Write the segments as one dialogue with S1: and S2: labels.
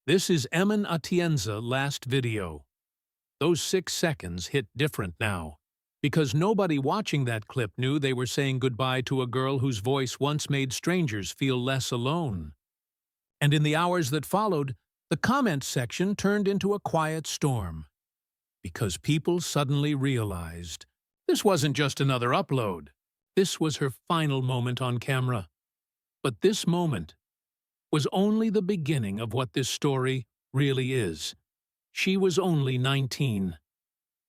S1: This is Emman Atienza last video. Those 6 seconds hit different now, because nobody watching that clip knew they were saying goodbye to a girl whose voice once made strangers feel less alone. And in the hours that followed, the comments section turned into a quiet storm, because people suddenly realized this wasn't just another upload. This was her final moment on camera. But this moment was only the beginning of what this story really is. She was only 19.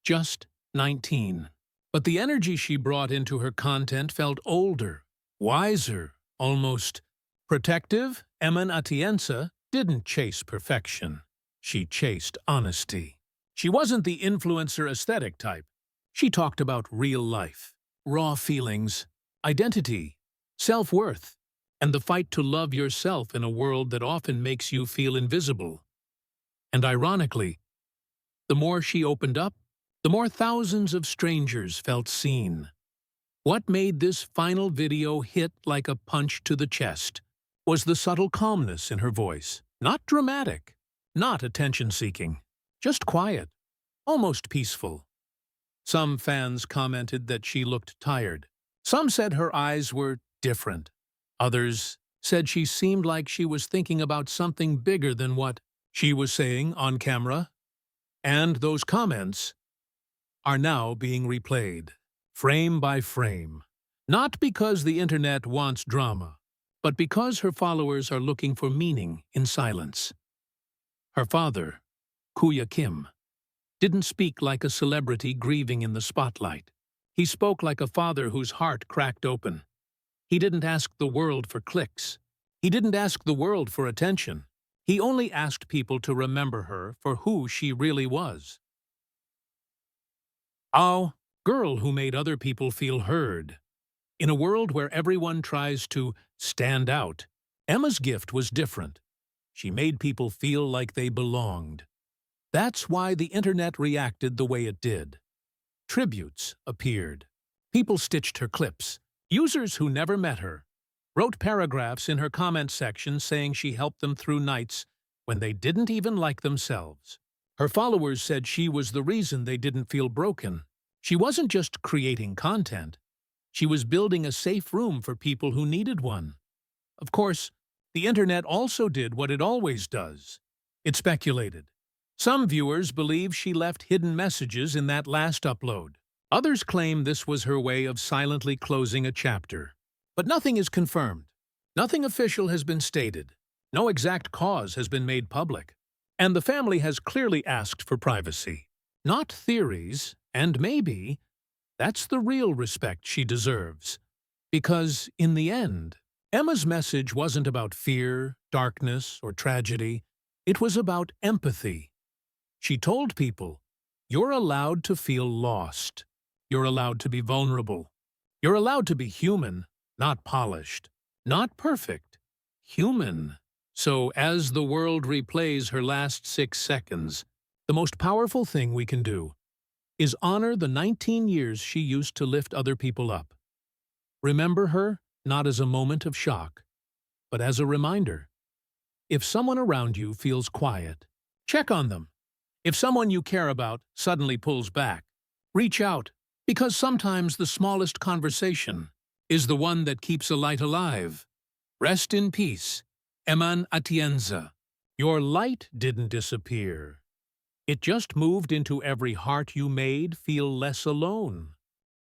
S1: Just 19. But the energy she brought into her content felt older, wiser, almost protective. Emman Atienza didn't chase perfection. She chased honesty. She wasn't the influencer aesthetic type. She talked about real life, raw feelings, identity, self-worth, and the fight to love yourself in a world that often makes you feel invisible. And ironically, the more she opened up, the more thousands of strangers felt seen. What made this final video hit like a punch to the chest was the subtle calmness in her voice. Not dramatic, not attention-seeking, just quiet, almost peaceful. Some fans commented that she looked tired. Some said her eyes were different. Others said she seemed like she was thinking about something bigger than what she was saying on camera. And those comments are now being replayed, frame by frame. Not because the internet wants drama, but because her followers are looking for meaning in silence. Her father, Kuya Kim, didn't speak like a celebrity grieving in the spotlight. He spoke like a father whose heart cracked open. He didn't ask the world for clicks. He didn't ask the world for attention. He only asked people to remember her for who she really was. A girl who made other people feel heard. In a world where everyone tries to stand out, Emma's gift was different. She made people feel like they belonged. That's why the internet reacted the way it did. Tributes appeared. People stitched her clips. Users who never met her wrote paragraphs in her comment section saying she helped them through nights when they didn't even like themselves. Her followers said she was the reason they didn't feel broken. She wasn't just creating content. She was building a safe room for people who needed one. Of course, the internet also did what it always does. It speculated. Some viewers believe she left hidden messages in that last upload. Others claim this was her way of silently closing a chapter. But nothing is confirmed. Nothing official has been stated. No exact cause has been made public. And the family has clearly asked for privacy. Not theories, and maybe that's the real respect she deserves. Because, in the end, Emma's message wasn't about fear, darkness, or tragedy. It was about empathy. She told people, you're allowed to feel lost. You're allowed to be vulnerable. You're allowed to be human, not polished, not perfect, human. So as the world replays her last 6 seconds, the most powerful thing we can do is honor the 19 years she used to lift other people up. Remember her not as a moment of shock, but as a reminder. If someone around you feels quiet, check on them. If someone you care about suddenly pulls back, reach out, because sometimes the smallest conversation is the one that keeps a light alive. Rest in peace, Emman Atienza. Your light didn't disappear. It just moved into every heart you made feel less alone.